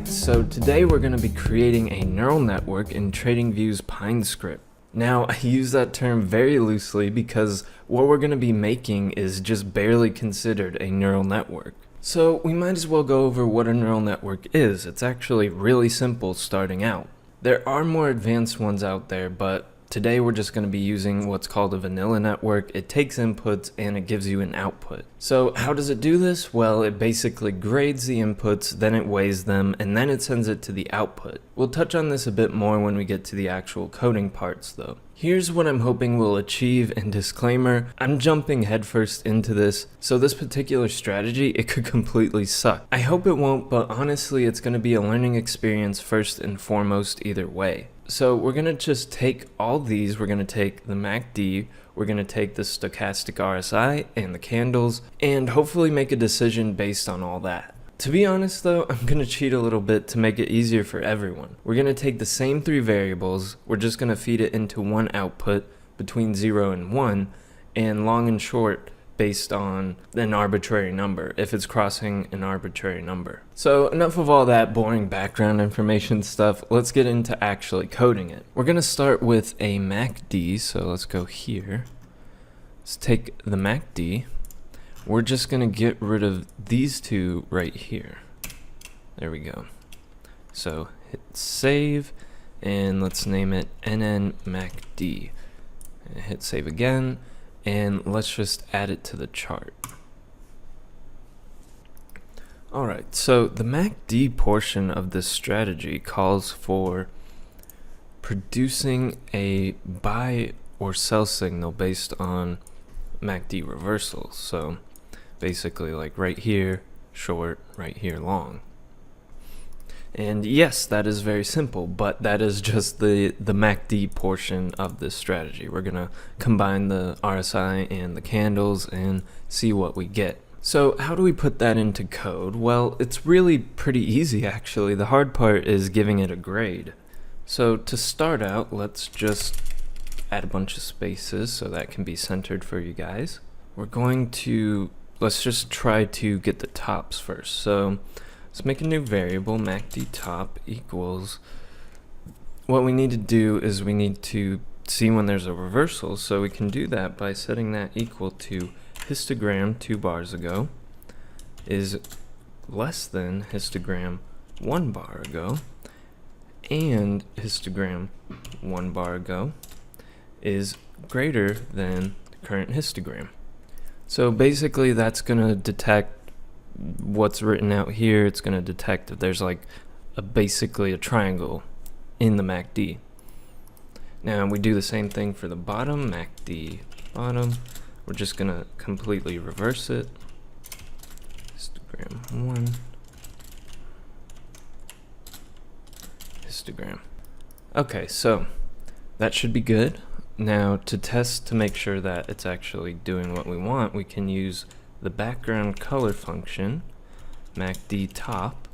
Alright, so today we're going to be creating a neural network in Tradingview's p.1 script. Now, I use that term very loosely because what we're going to be making is just barely considered a neural network. So we might as well go over what a neural network is. It's actually really simple starting out. There are more advanced ones out there, but today we're just going to be using what's called a vanilla network. It takes inputs and it gives you an output. So how does it do this? Well, it basically grades the inputs, then it weighs them, and then it sends it to the output. We'll touch on this a bit more when we get to the actual coding parts though. Here's what I'm hoping we'll achieve, and disclaimer, I'm jumping headfirst into this, so this particular strategy, it could completely suck. I hope it won't, but honestly it's going to be a learning experience first and foremost either way. So we're going to just take all these, we're going to take the MACD, we're going to take the stochastic RSI and the candles, and hopefully make a decision based on all that. To be honest though, I'm going to cheat a little bit to make it easier for everyone. We're going to take the same three variables, we're just going to feed it into one output between 0 and 1, and long and short based on an arbitrary number, if it's crossing an arbitrary number. So enough of all that boring background information stuff, let's get into actually coding it. We're going to start with a MACD, so let's go here. Let's take the MACD. We're just going to get rid of these two right here. There we go. So hit save, and let's name it NNMACD. And hit save again. And let's just add it to the chart. Alright, so the MACD portion of this strategy calls for producing a buy or sell signal based on MACD reversals. So basically like right here, short, right here, long. And yes, that is very simple, but that is just the MACD portion of this strategy. We're going to combine the RSI and the candles and see what we get. So how do we put that into code? Well, it's really pretty easy actually. The hard part is giving it a grade. So to start out, let's just add a bunch of spaces so that can be centered for you guys. Let's just try to get the tops first. So let's make a new variable, MACD top equals, what we need to do is we need to see when there's a reversal, so we can do that by setting that equal to histogram 2 bars ago is less than histogram 1 bar ago, and histogram 1 bar ago is greater than the current histogram. So basically that's going to detect what's written out here. It's going to detect if there's like basically a triangle in the MACD. Now we do the same thing for the bottom, MACD bottom. We're just going to completely reverse it. Histogram 1. Histogram. Okay, so that should be good. Now to test to make sure that it's actually doing what we want, we can use the background color function, MACD top.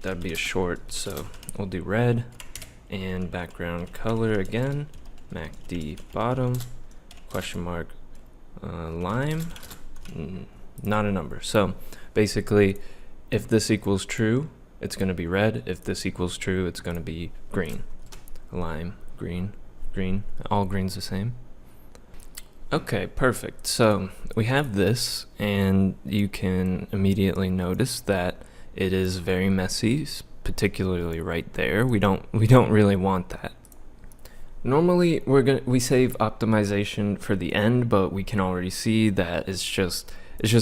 That'd be a short, so we'll do red, and background color again, MACD bottom, question mark, lime, not a number. So basically, if this equals true, it's going to be red. If this equals true, it's going to be green. Lime, green, green, all green's the same. Okay, perfect. So we have this, and you can immediately notice that it is very messy, particularly right there. We don't really want that. Normally we save optimization for the end, but we can already see that it's just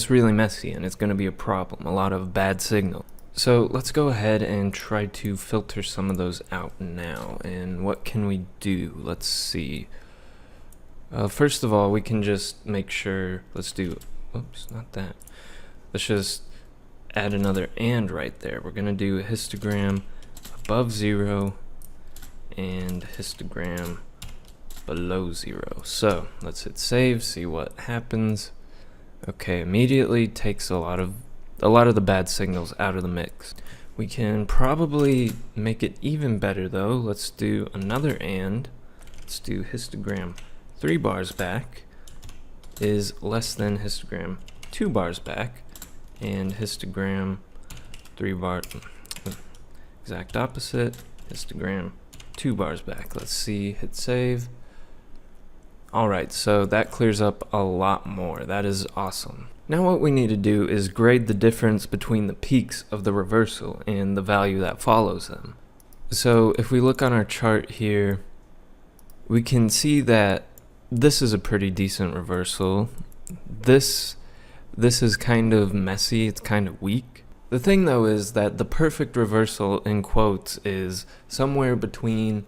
really messy, and it's going to be a problem, a lot of bad signal. So let's go ahead and try to filter some of those out now. And what can we do? Let's see. First of all, we can just make sure, let's just add another and right there. We're going to do a histogram above 0 and histogram below 0. So let's hit save, see what happens. Okay, immediately takes a lot of the bad signals out of the mix. We can probably make it even better though. Let's do another and. Let's do histogram 3 bars back is less than histogram 2 bars back, and histogram 3 bar, exact opposite, histogram 2 bars back. Let's see, hit save. Alright, so that clears up a lot more. That is awesome. Now what we need to do is grade the difference between the peaks of the reversal and the value that follows them. So if we look on our chart here, we can see that this is a pretty decent reversal. This is kind of messy, it's kind of weak. The thing though is that the perfect reversal in quotes is somewhere between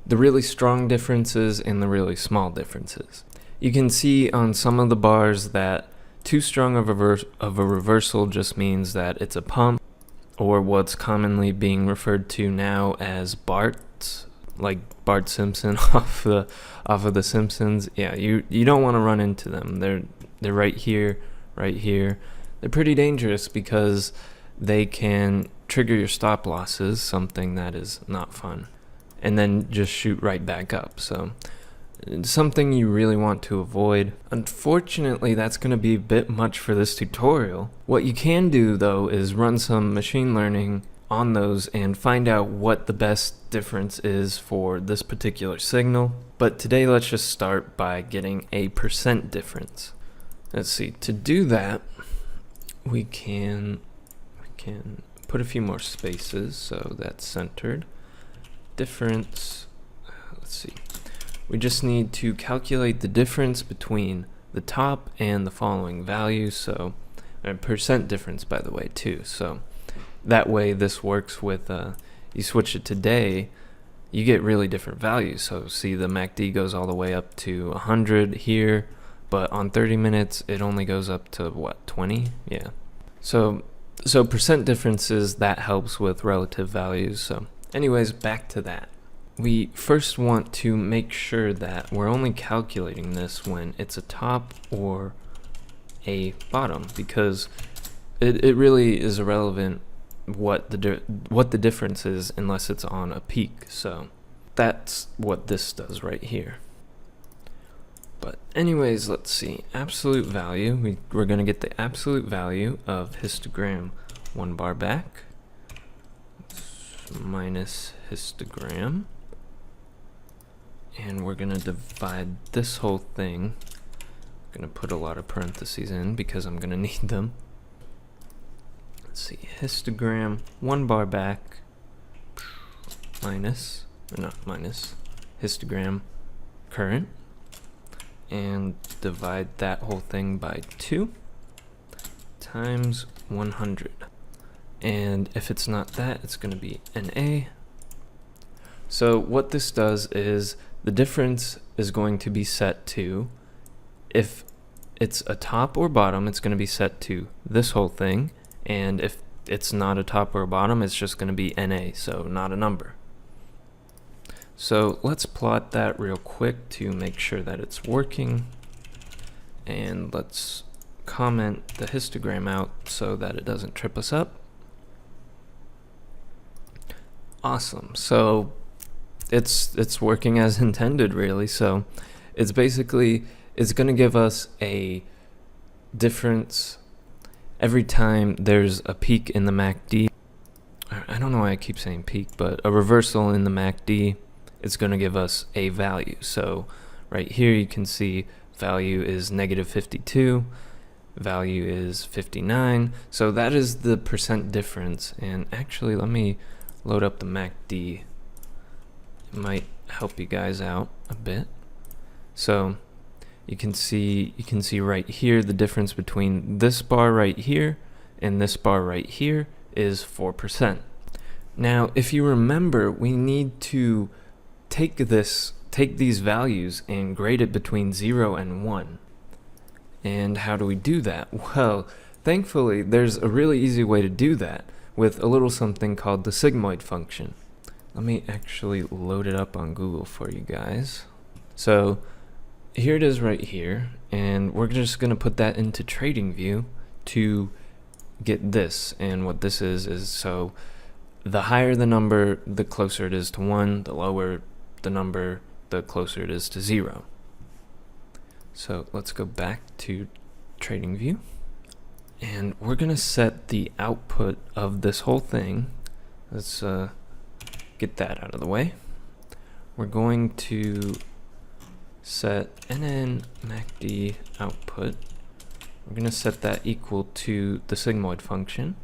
the really strong differences and the really small differences. You can see on some of the bars that too strong of a reversal just means that it's a pump, or what's commonly being referred to now as Bart's, like Bart Simpson off of the Simpsons. Yeah, you don't want to run into them. They're right here, right here. They're pretty dangerous because they can trigger your stop losses, something that is not fun, and then just shoot right back up. So it's something you really want to avoid. Unfortunately, that's going to be a bit much for this tutorial. What you can do though is run some machine learning on those and find out what the best difference is for this particular signal. But today let's just start by getting a percent difference. Let's see, to do that we can put a few more spaces so that's centered. Difference, let's see, we just need to calculate the difference between the top and the following value. So a percent difference, by the way, too. So that way this works with, you switch it to day, you get really different values. So see, the MACD goes all the way up to 100 here, but on 30 minutes it only goes up to what, 20? Yeah. So percent differences, that helps with relative values. So anyways, back to that. We first want to make sure that we're only calculating this when it's a top or a bottom, because it really is irrelevant what the difference is unless it's on a peak. So that's what this does right here. But anyways, let's see, absolute value, we're going to get the absolute value of histogram 1 bar back minus histogram, and we're going to divide this whole thing. I'm going to put a lot of parentheses in because I'm going to need them. Let's see, histogram 1 bar back minus, or not minus, histogram current, and divide that whole thing by 2 times 100. And if it's not that, it's going to be NA. So what this does is the difference is going to be set to, if it's a top or bottom, it's going to be set to this whole thing, and if it's not a top or a bottom, it's just going to be NA, so not a number. So let's plot that real quick to make sure that it's working, and let's comment the histogram out so that it doesn't trip us up. Awesome. So it's working as intended, really. So it's basically, it's going to give us a difference every time there's a peak in the MACD. I don't know why I keep saying peak, but a reversal in the MACD, it's going to give us a value. So right here you can see value is -52, value is 59. So that is the percent difference. And actually, let me load up the MACD. It might help you guys out a bit. So you can see right here the difference between this bar right here and this bar right here is 4%. Now, if you remember, we need to take these values and grade it between 0 and 1. And how do we do that? Well, thankfully, there's a really easy way to do that with a little something called the sigmoid function. Let me actually load it up on Google for you guys. So here it is right here, and we're just going to put that into Tradingview to get this. And what this is so the higher the number, the closer it is to 1, the lower the number, the closer it is to 0. So let's go back to Tradingview. And we're gonna set the output of this whole thing. Let's get that out of the way. We're going to set NN MACD output. We're gonna set that equal to the sigmoid function.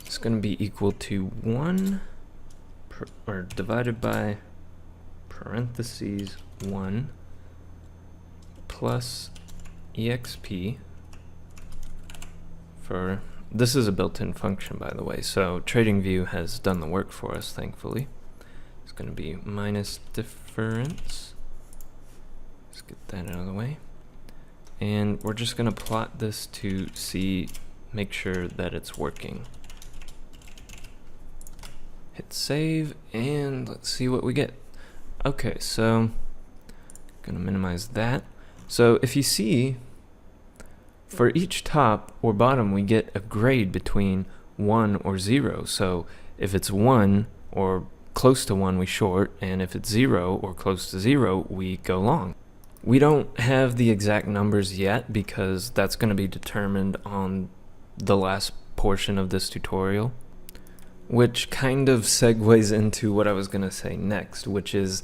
It's gonna be equal to 1 or divided by parentheses 1 plus exp for, this is a built-in function by the way, so Tradingview has done the work for us thankfully. It's going to be minus difference. Let's get that out of the way. And we're just going to plot this to see, make sure that it's working. Hit save and let's see what we get. Okay, so going to minimize that. So if you see, for each top or bottom we get a grade between 1 or 0. So if it's 1 or close to 1 we short, and if it's 0 or close to 0 we go long. We don't have the exact numbers yet because that's going to be determined on the last portion of this tutorial, which kind of segues into what I was going to say next, which is,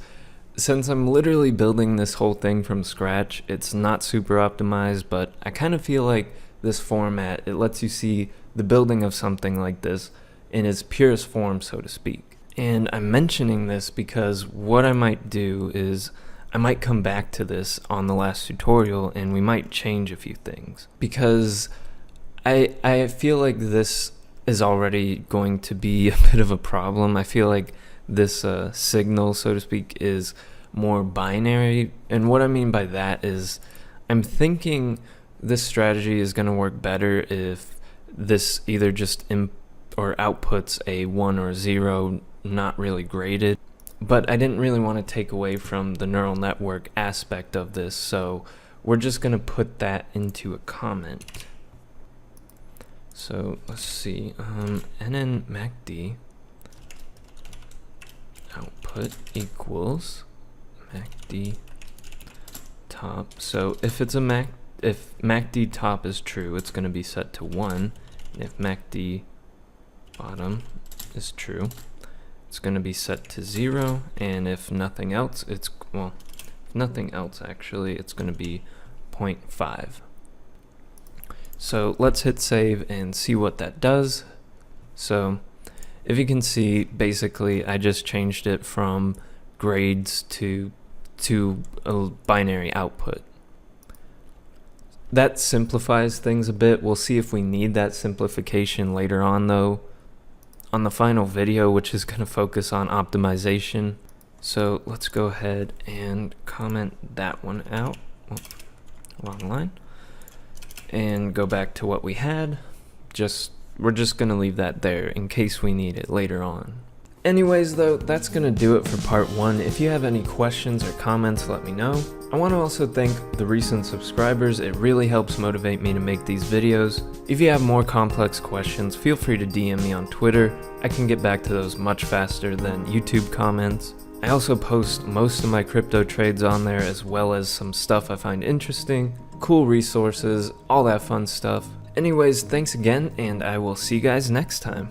since I'm literally building this whole thing from scratch, it's not super optimized, but I kind of feel like this format, it lets you see the building of something like this in its purest form, so to speak. And I'm mentioning this because what I might do is I might come back to this on the last tutorial and we might change a few things, because I feel like this is already going to be a bit of a problem. I feel like this signal, so to speak, is more binary, and what I mean by that is I'm thinking this strategy is going to work better if this either just outputs a 1 or 0, not really graded. But I didn't really want to take away from the neural network aspect of this, so we're just going to put that into a comment. So let's see, NN MACD output equals MACD top. So if it's a if MACD top is true, it's going to be set to 1, and if MACD bottom is true, it's going to be set to 0, and if nothing else, if nothing else actually, it's going to be 0.5. So let's hit save and see what that does. So if you can see, basically I just changed it from grades to a binary output. That simplifies things a bit. We'll see if we need that simplification later on though, on the final video, which is going to focus on optimization. So let's go ahead and comment that one out. Oh, wrong line. And go back to what we had. We're just going to leave that there in case we need it later on. Anyways though, that's going to do it for part 1. If you have any questions or comments, let me know. I want to also thank the recent subscribers. It really helps motivate me to make these videos. If you have more complex questions, feel free to DM me on Twitter. I can get back to those much faster than YouTube comments. I also post most of my crypto trades on there, as well as some stuff I find interesting, cool resources, all that fun stuff. Anyways, thanks again, and I will see you guys next time.